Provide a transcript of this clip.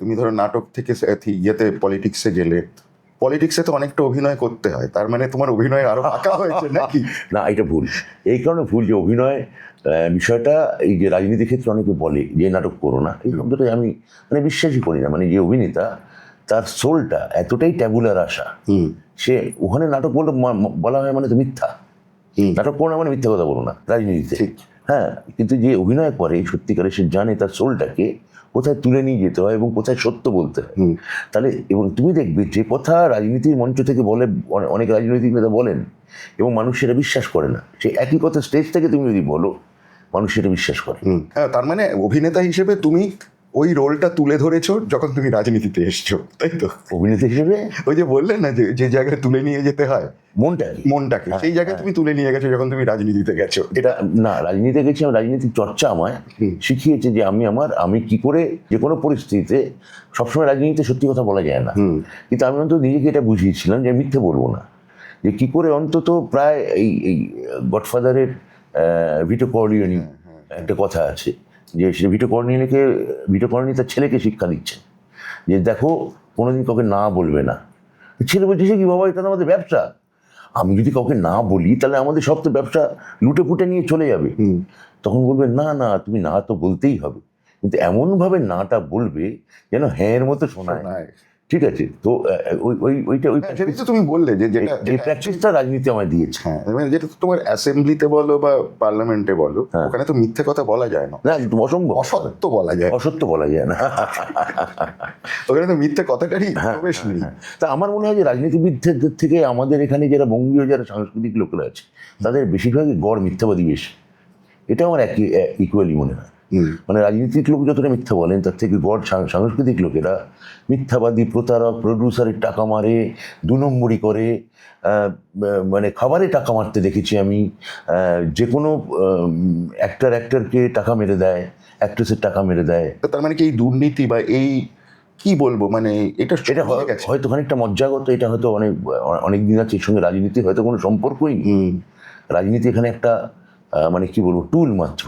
তুমি ধরো নাটক থেকে ইয়েতে পলিটিক্সে গেলে, পলিটিক্সে তো অনেকটা অভিনয় করতে হয়, তার মানে তোমার অভিনয় আরো ফাঁকা হয়েছে নাকি? না, এটা ভুল। এই কারণে ভুল যে অভিনয় বিষয়টা, এই যে রাজনীতির ক্ষেত্রে অনেকে বলে যে নাটক করো না, এই শব্দটাই আমি মানে বিশ্বাসই করি না। মানে যে অভিনেতা, তার সোলটা এতটাই ট্যাবুলার আসা, সে ওখানে নাটক বলতে বলা হয় মানে তো মিথ্যা। নাটক করো না মানে মিথ্যা কথা বলো না রাজনীতিতে। হ্যাঁ, কিন্তু যে অভিনয় করে সত্যিকারে, সে জানে তার সোলটাকে কোথায় তুলে নিয়ে যেতে হয় এবং কোথায় সত্য বলতে হয়। তাহলে এবং তুমি দেখবে যে কথা রাজনীতির মঞ্চ থেকে বলে, অনেক রাজনৈতিক নেতা বলেন এবং মানুষ সেটা বিশ্বাস করে না, সে একই কথা স্টেজ থেকে তুমি যদি বলো, মানুষ সেটা বিশ্বাস করে। হ্যাঁ, তার মানে অভিনেতা হিসেবে তুমি ওই রোলটা তুলে ধরেছো যখন তুমি রাজনীতিতে এসছো, তাই তো? অভিনেতা হিসেবে ওই যে বললেন না যে যে জায়গায় তুলে নিয়ে যেতে হয় মনটাকে, সেই জায়গায় তুমি তুলে নিয়ে গেছো যখন তুমি রাজনীতিতে গেছো। এটা না, রাজনীতিতে গেছি, রাজনীতির চর্চা আমায় শিখিয়েছে যে আমি কি করে যে কোনো পরিস্থিতিতে, সবসময় রাজনীতিতে সত্যি কথা বলা যায় না, কিন্তু আমি অন্তত নিজেকে এটা বুঝিয়েছিলাম যে মিথ্যে বলবো না। যে কি করে অন্তত প্রায় এই গডফাদারের ভিটো কর্লিওনি একটা কথা আছে, যে সে ভিটো কর্লিওনি তার ছেলেকে শিক্ষা দিচ্ছে যে দেখো, কোনোদিন কাউকে না বলবে না। ছেলে বলছে, সে কি বাবা, এটা তো আমাদের ব্যবসা, আমি যদি কাউকে না বলি তাহলে আমাদের সব তো ব্যবসা লুটে পুটে নিয়ে চলে যাবে। তখন বলবে, না না, তুমি না তো বলতেই হবে, কিন্তু এমনভাবে নাটা বলবে যেন হ্যাঁ মতো শোনায়। ঠিক আছে, তো ওইটা তুমি বললে যে যেটা প্র্যাকটিসটা রাজনীতি আমায় দিয়েছে। হ্যাঁ, যেটা তোমার অ্যাসেম্বলিতে বলো বা পার্লামেন্টে বলো, ওখানে তো মিথ্যে কথা বলা যায় না, অসম্ভব, অসত্য বলা যায়, অসত্য বলা যায় না। ওখানে তো মিথ্যে কথাটারই প্রবেশ নেই। তা আমার মনে হয় যে রাজনীতিবিদদের থেকে আমাদের এখানে যারা বঙ্গীয়, যারা সাংস্কৃতিক লোকেরা আছে, তাদের বেশিরভাগই গড় মিথ্যাবাদী বেশি। এটা আমার ইকুয়ালি মনে হয়। মানে রাজনীতিক লোক যতটা মিথ্যা বলেন, তার থেকে গড় সাংস্কৃতিক লোকেরা মিথ্যাবাদী, প্রতারক, প্রডিউসারের টাকা মারে, 2 নম্বরি করে, মানে খাবারে টাকা মারতে দেখেছি আমি। যে কোনো অ্যাক্টরকে টাকা মেরে দেয়, অ্যাক্ট্রেসের টাকা মেরে দেয়। তার মানে কি এই দুর্নীতি বা এই কি বলবো, মানে এটা হয়তো খানিকটা মজ্জাগত, এটা হয়তো অনেক দিন আছে এর সঙ্গে রাজনীতি হয়তো কোনো সম্পর্কই নেই। রাজনীতি এখানে একটা মানে কি বলবো, টুল মাত্র।